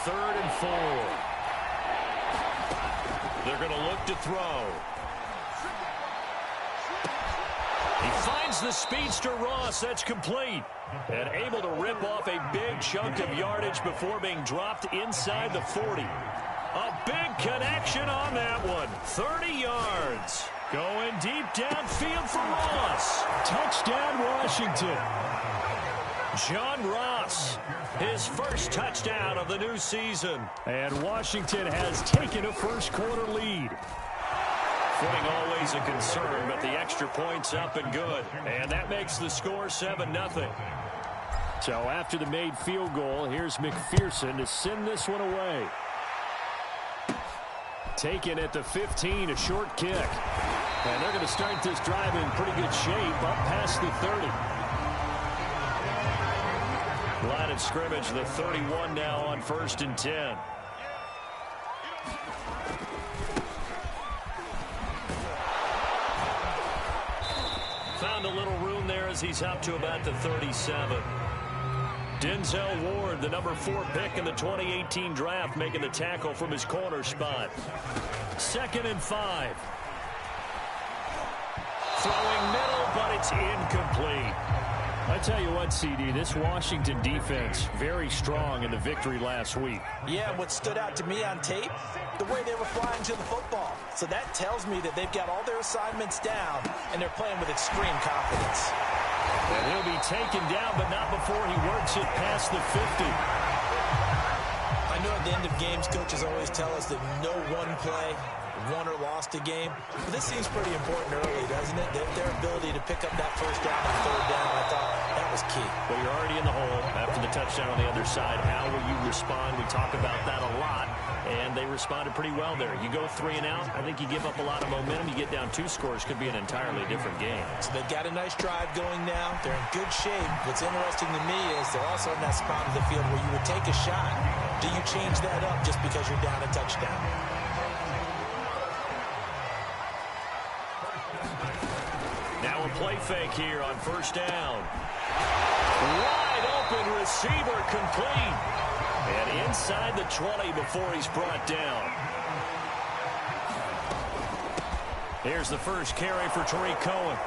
3rd and 4. They're going to look to throw. He finds the speedster Ross. That's complete. And able to rip off a big chunk of yardage before being dropped inside the 40. A big connection on that one. 30 yards. Going deep downfield for Ross. Touchdown, Washington. John Ross, his first touchdown of the new season. And Washington has taken a first-quarter lead. Footing always a concern, but the extra point's up and good. And that makes the score 7-0. So after the made field goal, here's McPherson to send this one away. Taken at the 15, a short kick. And they're going to start this drive in pretty good shape up past the 30. Line of scrimmage, the 31 now on 1st and 10. Found a little room there as he's up to about the 37. Denzel Ward, the number 4 pick in the 2018 draft, making the tackle from his corner spot. 2nd and 5. Throwing middle, but it's incomplete. I tell you what, CD, this Washington defense, very strong in the victory last week. Yeah, what stood out to me on tape, the way they were flying to the football. So that tells me that they've got all their assignments down, and they're playing with extreme confidence. And he'll be taken down, but not before he works it past the 50. I know at the end of games, coaches always tell us that no one play won or lost a game. But this seems pretty important early, doesn't it? Their ability to pick up that first down and 3rd down, I thought that was key. Well, you're already in the hole after the touchdown on the other side. How will you respond? We talk about that a lot, and they responded pretty well there. You go 3 and out, I think you give up a lot of momentum. You get down 2 scores, could be an entirely different game. So they've got a nice drive going now. They're in good shape. What's interesting to me is they're also in that spot of the field where you would take a shot. Do you change that up just because you're down a touchdown? Now a play fake here on 1st down. Wide open receiver complete. And inside the 20 before he's brought down. Here's the first carry for Tariq Cohen.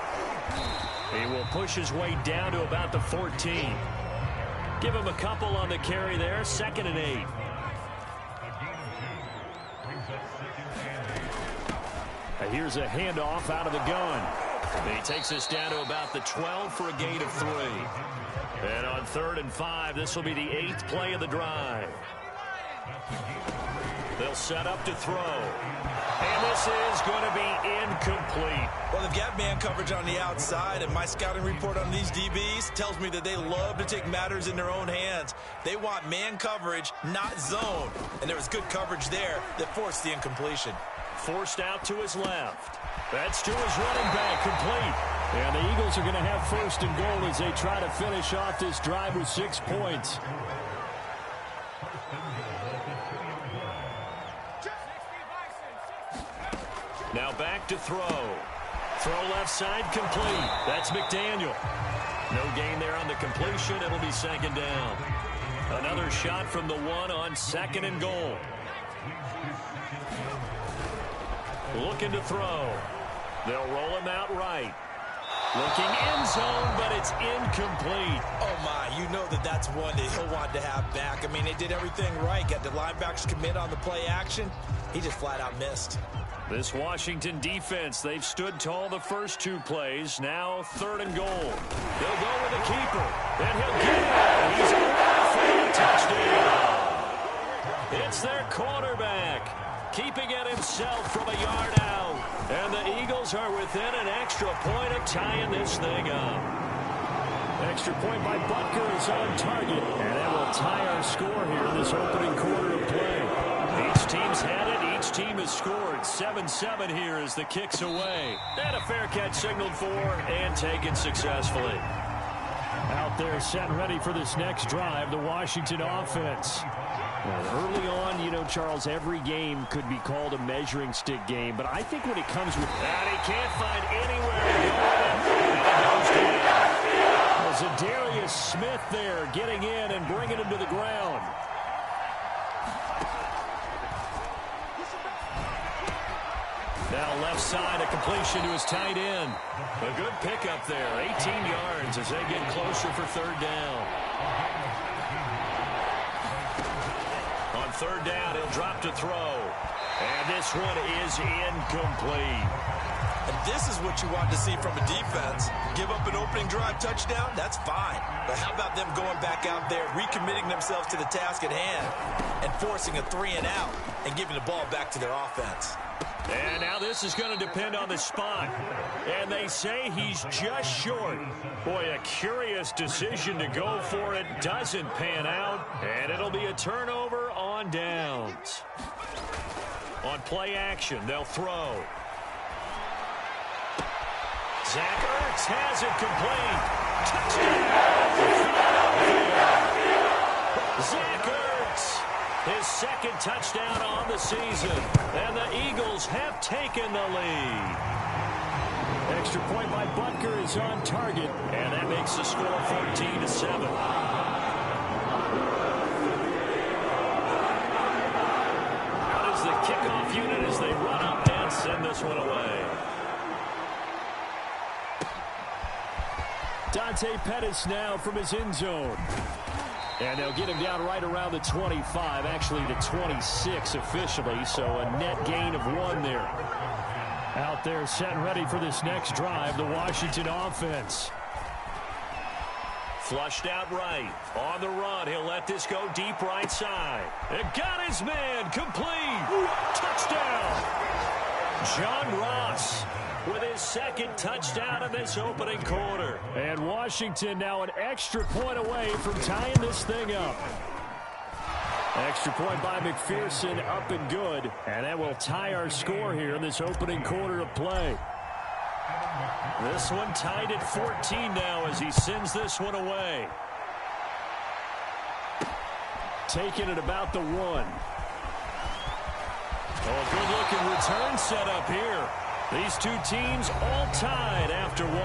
He will push his way down to about the 14. Give him a couple on the carry there. 2nd and 8. Here's a handoff out of the gun. And he takes us down to about the 12 for a gain of 3. And on 3rd and 5, this will be the 8th play of the drive. They'll set up to throw. And this is going to be incomplete. Well, they've got man coverage on the outside, and my scouting report on these DBs tells me that they love to take matters in their own hands. They want man coverage, not zone. And there was good coverage there that forced the incompletion. Forced out to his left. That's to his running back, complete. And the Eagles are going to have 1st and goal as they try to finish off this drive with 6 points. Now back to throw. Throw left side, complete. That's McDaniel. No gain there on the completion. It'll be 2nd down. Another shot from the 1 on 2nd and goal. Looking to throw. They'll roll him out right. Looking end zone, but it's incomplete. Oh, my. You know that that's one that he'll want to have back. I mean, they did everything right. Got the linebackers commit on the play action. He just flat out missed. This Washington defense, they've stood tall the first 2 plays. Now 3rd and goal. They'll go with the keeper. And he'll get it. He's away for a touchdown. It's their quarterback. Keeping it himself from a yard out. And the Eagles are within an extra point of tying this thing up. Extra point by Butker is on target. And that will tie our score here in this opening quarter of play. Each team's had it. Each team has scored. 7-7 here as the kick's away. And a fair catch signaled for and taken successfully. Out there set and ready for this next drive, the Washington offense. Well, early on, you know, Charles, every game could be called a measuring stick game. But I think when it comes with that, he can't find anywhere to go. Zadarius Smith there getting in and bringing him to the ground. Now left side, a completion to his tight end. A good pickup there, 18 yards as they get closer for third down. On third down, he'll drop to throw. And this one is incomplete. And this is what you want to see from a defense. Give up an opening drive touchdown, that's fine. But how about them going back out there, recommitting themselves to the task at hand, and forcing a 3-and-out, and giving the ball back to their offense. And now this is going to depend on the spot. And they say he's just short. Boy, a curious decision to go for it. Doesn't pan out. And it'll be a turnover on downs. On play action, they'll throw. Zach Ertz has it complete. Touchdown! Zach Ertz, his second touchdown on the season. And the Eagles have taken the lead. Extra point by Butker is on target. And that makes the score 14-7. The kickoff unit as they run up and send this one away. Dante Pettis now from his end zone. And they'll get him down right around the 25, actually the 26 officially, so a net gain of 1 there. Out there set and ready for this next drive, the Washington offense. Flushed out right. On the run, he'll let this go deep right side. It got his man. Complete. Touchdown. John Ross with his second touchdown in this opening quarter. And Washington now an extra point away from tying this thing up. Extra point by McPherson, up and good. And that will tie our score here in this opening quarter of play. This one tied at 14 now as he sends this one away. Taking it about the 1. Oh, good-looking return set up here. These two teams all tied after 1.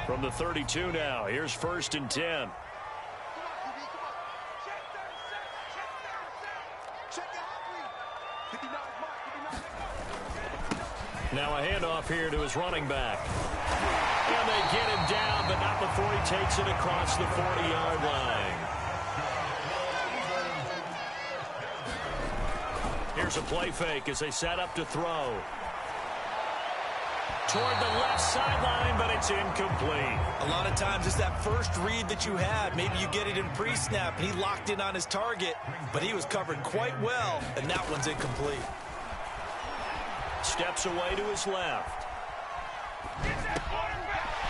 From the 32 now, here's 1st and 10. Now a handoff here to his running back. And they get him down, but not before he takes it across the 40-yard line. Here's a play fake as they set up to throw. Toward the left sideline, but it's incomplete. A lot of times it's that first read that you had. Maybe you get it in pre-snap, and he locked in on his target, but he was covered quite well, and that one's incomplete. Steps away to his left.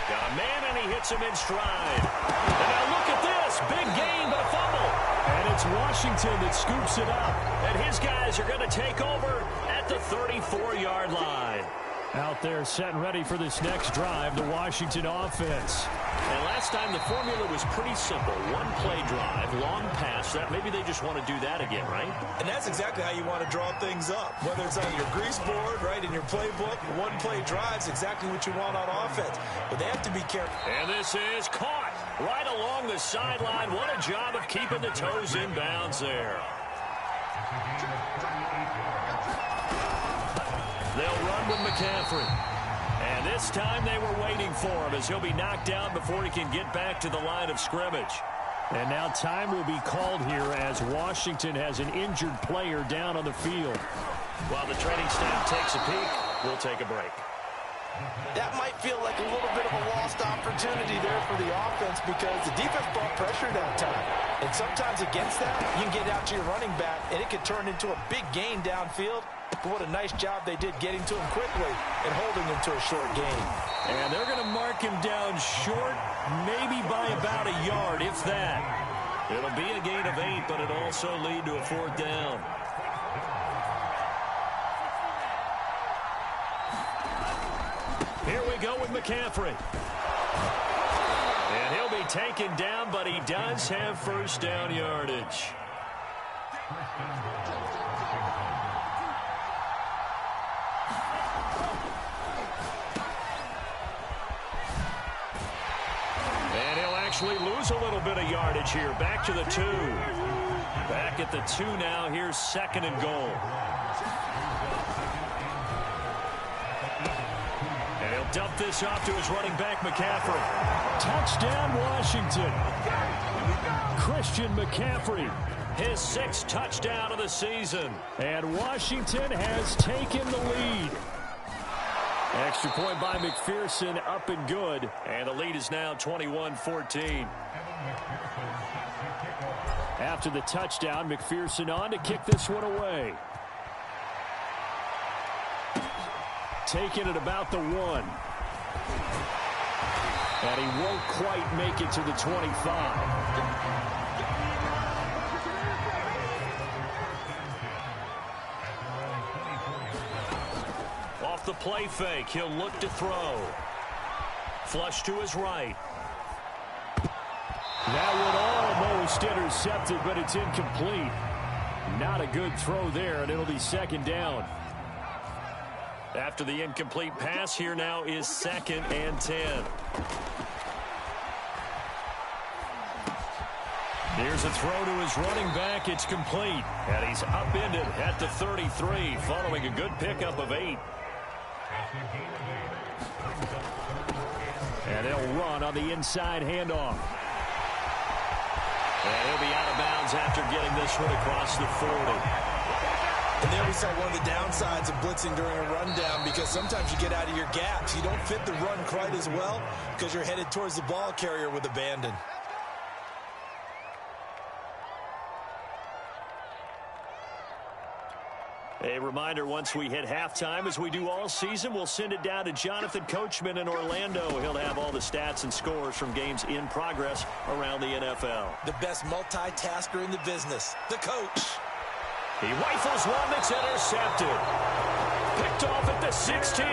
Got a man, and he hits him in stride. And now look at this. Big gain, but a fumble. And it's Washington that scoops it up. And his guys are going to take over at the 34-yard line. Out there set and ready for this next drive, the Washington offense. And last time the formula was pretty simple. One play drive, long pass. That maybe they just want to do that again, right? And that's exactly how you want to draw things up. Whether it's on your grease board, right, in your playbook, one play drive's exactly what you want on offense. But they have to be careful. And this is caught right along the sideline. What a job of keeping the toes in bounds there. They'll run with McCaffrey. And this time they were waiting for him as he'll be knocked down before he can get back to the line of scrimmage. And now time will be called here as Washington has an injured player down on the field. While the training staff takes a peek, we'll take a break. That might feel like a little bit of a lost opportunity there for the offense because the defense brought pressure that time. And sometimes against that, you can get out to your running back, and it can turn into a big gain downfield. But what a nice job they did getting to him quickly and holding him to a short gain. And they're going to mark him down short, maybe by about a yard, if that. It'll be a gain of 8, but it'll also lead to a 4th down. Here we go with McCaffrey. And he'll be taken down, but he does have first down yardage. actually lose a little bit of yardage here. Back to the 2. Back at the 2 now. Here's 2nd and goal. And he'll dump this off to his running back, McCaffrey. Touchdown, Washington. Christian McCaffrey, his 6th touchdown of the season. And Washington has taken the lead. Extra point by McPherson, up and good. And the lead is now 21-14. After the touchdown, McPherson on to kick this one away. Taking it about the 1. And he won't quite make it to the 25. Off the play fake, he'll look to throw. Flush to his right. That one almost intercepted, but it's incomplete. Not a good throw there, and it'll be 2nd down. After the incomplete pass, here now is 2nd and 10. Here's a throw to his running back. It's complete. And he's upended at the 33 following a good pickup of 8. And they'll run on the inside handoff. And he'll be out of bounds after getting this one across the 40. And there we saw one of the downsides of blitzing during a rundown, because sometimes you get out of your gaps. You don't fit the run quite as well because you're headed towards the ball carrier with abandon. A reminder, once we hit halftime, as we do all season, we'll send it down to Jonathan Coachman in Orlando. He'll have all the stats and scores from games in progress around the NFL. The best multitasker in the business, the coach. He rifles one that's intercepted. Picked off at the 16.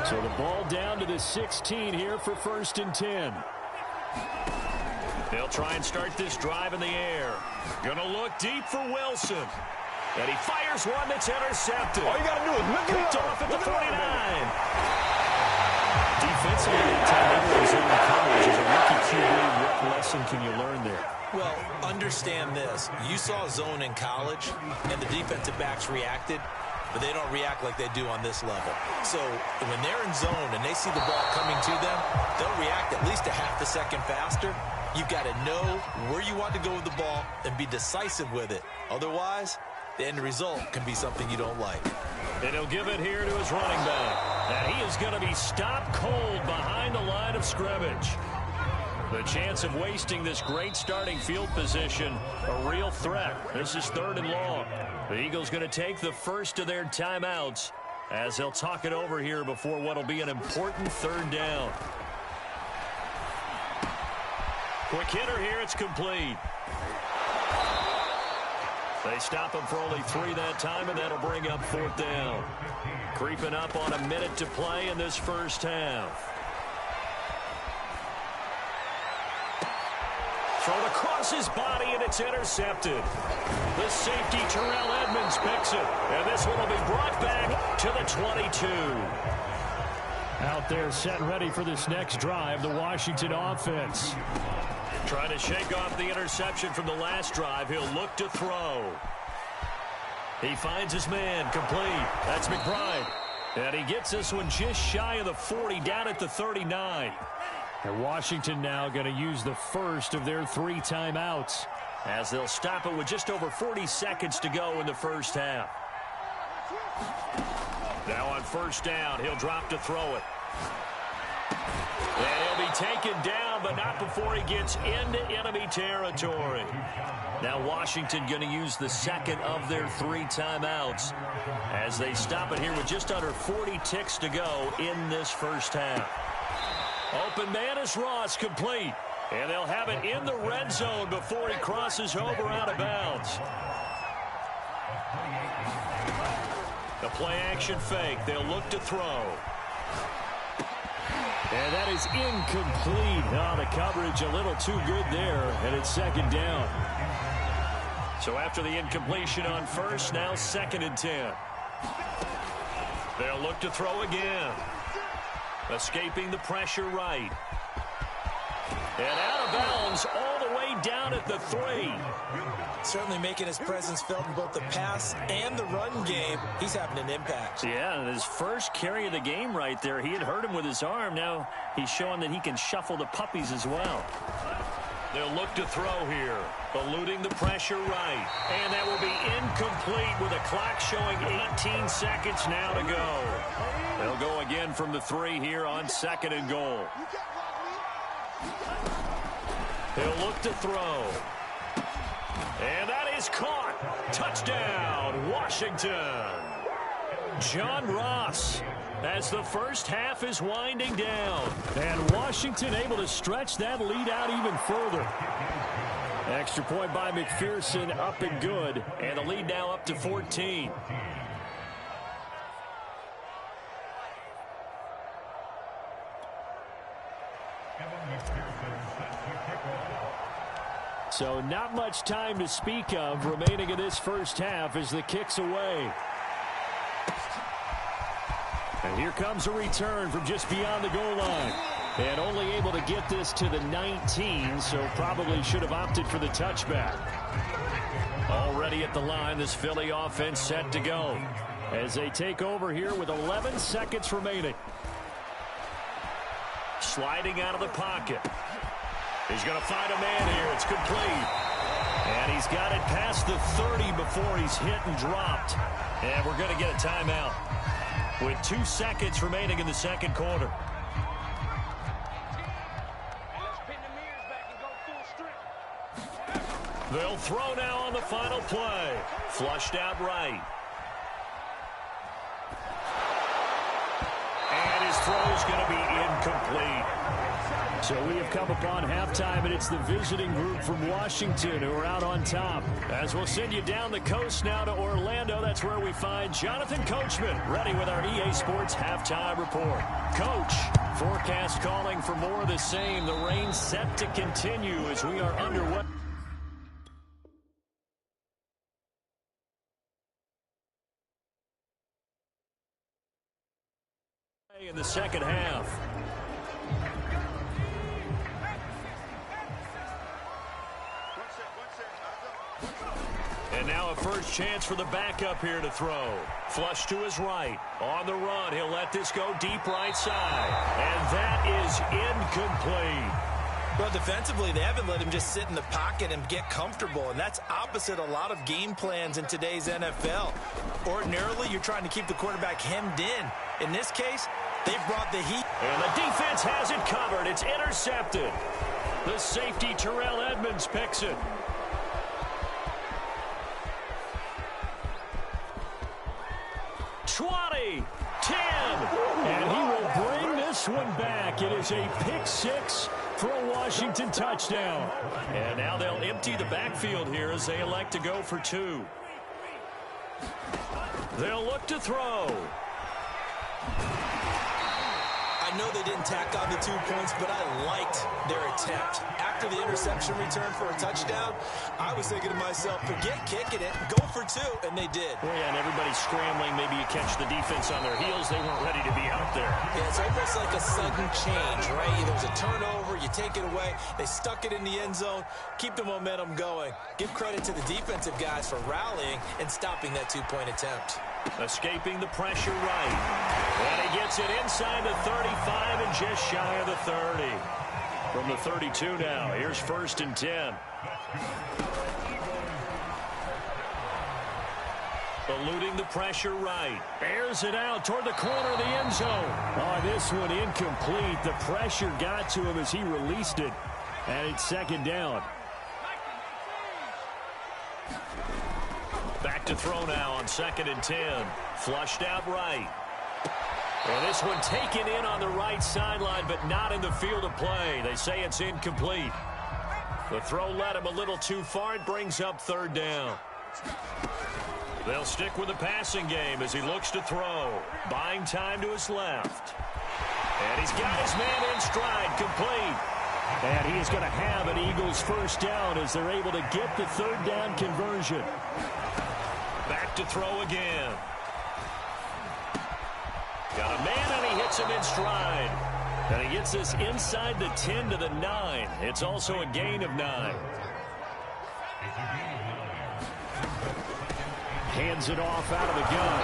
So the ball down to the 16 here for 1st and 10. They'll try and start this drive in the air. Gonna look deep for Wilson. And he fires one that's intercepted. All you got to do is look it Picked up. off at the 49. Defensively, the time zone coverage is a rookie QB. What lesson can you learn there? Well, understand this. You saw zone in college, and the defensive backs reacted, but they don't react like they do on this level. So when they're in zone and they see the ball coming to them, they'll react at least a half a second faster. You've got to know where you want to go with the ball and be decisive with it. Otherwise, the end result can be something you don't like. And he'll give it here to his running back. And he is going to be stopped cold behind the line of scrimmage. The chance of wasting this great starting field position, a real threat. This is 3rd and long. The Eagles going to take the first of their timeouts as they'll talk it over here before what will be an important 3rd down. Quick hitter here, it's complete. They stop him for only 3 that time, and that'll bring up 4th down. Creeping up on a minute to play in this first half. Thrown across his body, and it's intercepted. The safety, Terrell Edmonds, picks it. And this one will be brought back to the 22. Out there set ready for this next drive, the Washington offense. Trying to shake off the interception from the last drive. He'll look to throw. He finds his man, complete. That's McBride. And he gets this one just shy of the 40, down at the 39. And Washington now going to use the first of their 3 timeouts as they'll stop it with just over 40 seconds to go in the first half. Now on 1st down, he'll drop to throw it. And he'll be taken down, but not before he gets into enemy territory. Now Washington going to use the 2nd of their 3 timeouts as they stop it here with just under 40 ticks to go in this first half. Open man is Ross, complete. And they'll have it in the red zone before he crosses over out of bounds. The play action fake. They'll look to throw. And that is incomplete. Oh, the coverage a little too good there, and it's 2nd down. So after the incompletion on 1st, now 2nd and 10. They'll look to throw again. Escaping the pressure right. And out of bounds all the way down at the 3. Certainly making his presence felt in both the pass and the run game. He's having an impact. Yeah, his first carry of the game right there. He had hurt him with his arm. Now he's showing that he can shuffle the puppies as well. They'll look to throw here. Eluding the pressure right. And that will be incomplete with a clock showing 18 seconds now to go. They'll go again from the 3 here on 2nd and goal. He'll look to throw. And that is caught. Touchdown, Washington. John Ross, as the first half is winding down. And Washington able to stretch that lead out even further. Extra point by McPherson, up and good. And the lead now up to 14. So not much time to speak of remaining in this first half as the kick's away. And here comes a return from just beyond the goal line. And only able to get this to the 19, so probably should have opted for the touchback. Already at the line, this Philly offense set to go as they take over here with 11 seconds remaining. Sliding out of the pocket. He's going to find a man here. It's complete. And he's got it past the 30 before he's hit and dropped. And we're going to get a timeout with 2 seconds remaining in the second quarter. They'll throw now on the final play. Flushed out right. And his throw's going to be incomplete. So we have come upon halftime, and it's the visiting group from Washington who are out on top. As we'll send you down the coast now to Orlando, that's where we find Jonathan Coachman, ready with our EA Sports halftime report. Coach, forecast calling for more of the same. The rain set to continue as we are underway. In the second half. And now a first chance for the backup here to throw. Flush to his right. On the run, he'll let this go deep right side. And that is incomplete. Well, defensively, they haven't let him just sit in the pocket and get comfortable, and that's opposite a lot of game plans in today's NFL. Ordinarily, you're trying to keep the quarterback hemmed in. In this case, they've brought the heat. And the defense has it covered. It's intercepted. The safety, Terrell Edmonds, picks it. Twenty, 10, and he will bring this one back. It is a pick six for a Washington touchdown. And now they'll empty the backfield here as they elect to go for 2. They'll look to throw. I know they didn't tack on the 2 points, but I liked their attempt. After the interception return for a touchdown, I was thinking to myself, forget kicking it, go for 2, and they did. Well, yeah, and everybody's scrambling. Maybe you catch the defense on their heels. They weren't ready to be out there. Yeah, it's almost like a sudden change, right? There's a turnover, you take it away. They stuck it in the end zone. Keep the momentum going. Give credit to the defensive guys for rallying and stopping that 2-point attempt. Escaping the pressure right. And he gets it inside the 35 and just shy of the 30. From the 32 now, here's 1st and 10. Eluding the pressure right. Airs it out toward the corner of the end zone. Oh, this one incomplete. The pressure got to him as he released it. And it's 2nd down. Back to throw now on 2nd and 10. Flushed out right. And this one taken in on the right sideline, but not in the field of play. They say it's incomplete. The throw led him a little too far. It brings up 3rd down. They'll stick with the passing game as he looks to throw. Buying time to his left. And he's got his man in stride, complete. And he is going to have an Eagles 1st down as they're able to get the 3rd down conversion. Back to throw again. Got a man, and he hits him in stride. And he gets this inside the 10 to the 9. It's also a gain of 9. Hands it off out of the gun.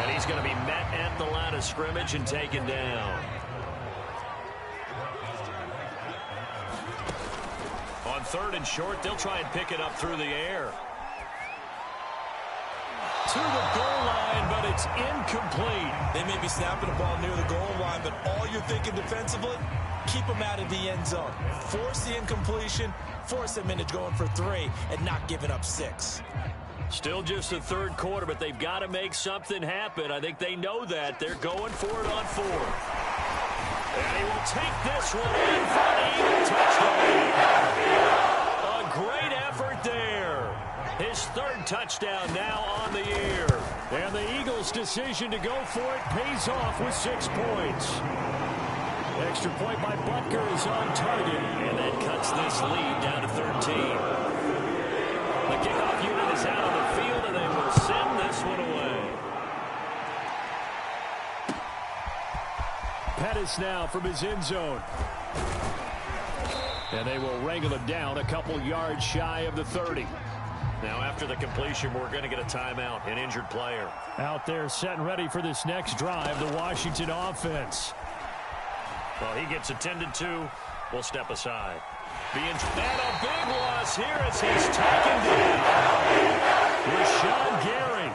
And he's going to be met at the line of scrimmage and taken down. On 3rd and short, they'll try and pick it up through the air. To the goal line, but it's incomplete. They may be snapping the ball near the goal line, but all you're thinking defensively, keep them out of the end zone. Force the incompletion, force them into going for 3, and not giving up 6. Still just the 3rd quarter, but they've got to make something happen. I think they know that. They're going for it on 4th. And he will take this one in for an Eagle touchdown. A great effort there. His 3rd touchdown now on the year. And the Eagles' decision to go for it pays off with 6 points. Extra point by Butker is on target. And that cuts this lead down to 13. The kickoff unit is out on the field, and they will send this one away. Pettis now from his end zone. And they will wrangle him down a couple yards shy of the 30. Now, after the completion, we're going to get a timeout, an injured player. Out there set and ready for this next drive, the Washington offense. Well, he gets attended to. We'll step aside. And a big loss here as he's taken down. Rashawn Gary.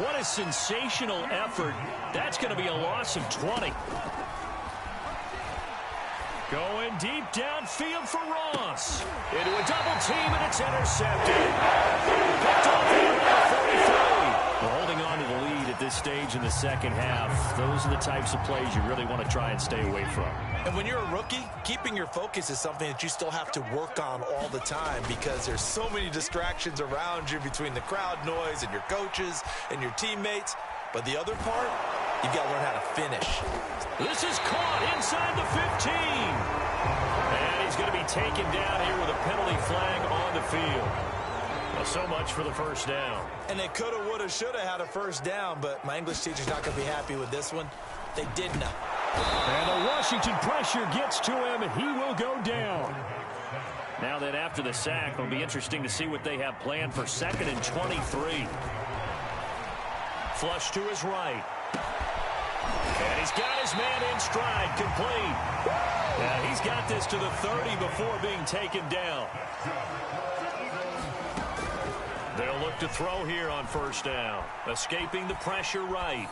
What a sensational effort. That's going to be a loss of 20. Going deep downfield for Ross. Into a double team, and it's intercepted. Picked off here at the 43. We're holding on to the lead at this stage in the second half. Those are the types of plays you really want to try and stay away from. And when you're a rookie, keeping your focus is something that you still have to work on all the time because there's so many distractions around you between the crowd noise and your coaches and your teammates. But the other part, you've got to learn how to finish. This is caught inside the 15. And he's going to be taken down here with a penalty flag on the field. Well, so much for the first down. And they coulda, woulda, shoulda had a first down, but my English teacher's not going to be happy with this one. They did not. And the Washington pressure gets to him, and he will go down. Now that after the sack, it'll be interesting to see what they have planned for 2nd and 23. Flush to his right. And he's got his man in stride, complete. And he's got this to the 30 before being taken down. They'll look to throw here on 1st down. Escaping the pressure right.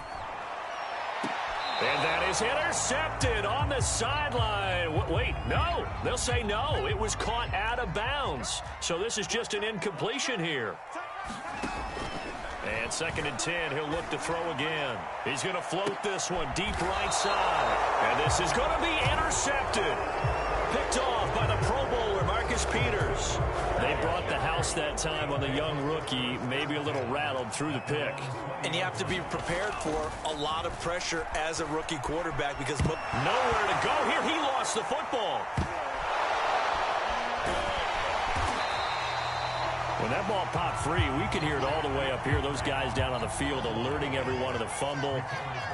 And that is intercepted on the sideline. Wait, no. They'll say no. It was caught out of bounds. So this is just an incompletion here. And 2nd and 10, he'll look to throw again. He's going to float this one deep right side. And this is going to be intercepted. Picked off by the Pro Bowler, Marcus Peters. They brought the house that time on the young rookie, maybe a little rattled through the pick. And you have to be prepared for a lot of pressure as a rookie quarterback because nowhere to go here. He lost the football. When that ball popped free, we could hear it all the way up here. Those guys down on the field alerting everyone of the fumble.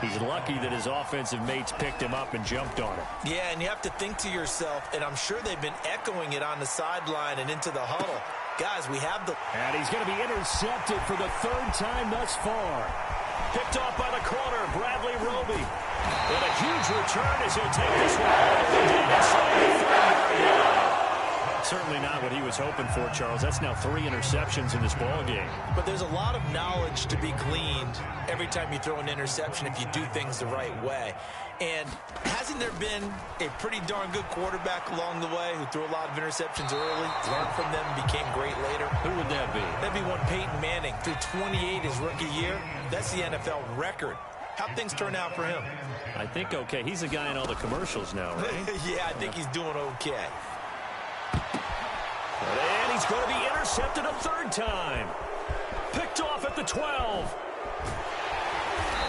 He's lucky that his offensive mates picked him up and jumped on it. Yeah, and you have to think to yourself, and I'm sure they've been echoing it on the sideline and into the huddle. Guys, we have the... And he's going to be intercepted for the 3rd time thus far. Picked off by the corner, Bradley Roby. And a huge return as he'll take this one all the way down inside the 30-yard line. Certainly not what he was hoping for, Charles. That's now 3 interceptions in this ball game. But there's a lot of knowledge to be gleaned every time you throw an interception if you do things the right way. And hasn't there been a pretty darn good quarterback along the way who threw a lot of interceptions early, learned from them, became great later? Who would that be? That'd be one Peyton Manning. Threw 28 his rookie year. That's the NFL record. How'd things turn out for him? I think okay. He's the guy in all the commercials now, right? Yeah, I think he's doing okay. And he's going to be intercepted a 3rd time. Picked off at the 12.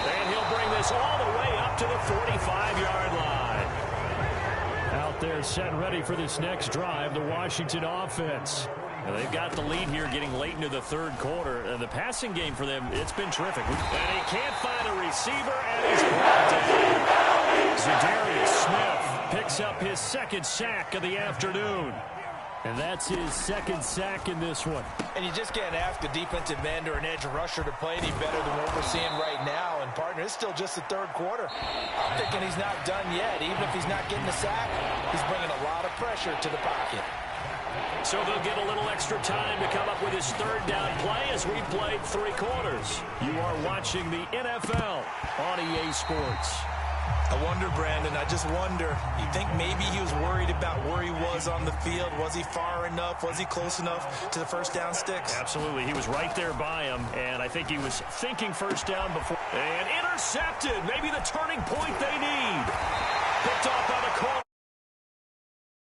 And he'll bring this all the way up to the 45-yard line. Out there set and ready for this next drive, the Washington offense. And they've got the lead here getting late into the 3rd quarter. And the passing game for them, it's been terrific. And he can't find a receiver, and he's brought down. Zadarius Smith. picks up his second sack of the afternoon. And that's his second sack in this one. And you just can't ask a defensive end or an edge rusher to play any better than what we're seeing right now. And, partner, it's still just the third quarter. I'm thinking he's not done yet. Even if he's not getting a sack, he's bringing a lot of pressure to the pocket. So they'll get a little extra time to come up with his third down play as we played 3 quarters. You are watching the NFL on EA Sports. I wonder, Brandon, I just wonder, you think maybe he was worried about where he was on the field? Was he far enough? Was he close enough to the first down sticks? Absolutely. He was right there by him, and I think he was thinking first down before. And intercepted. Maybe the turning point they need. Picked off by the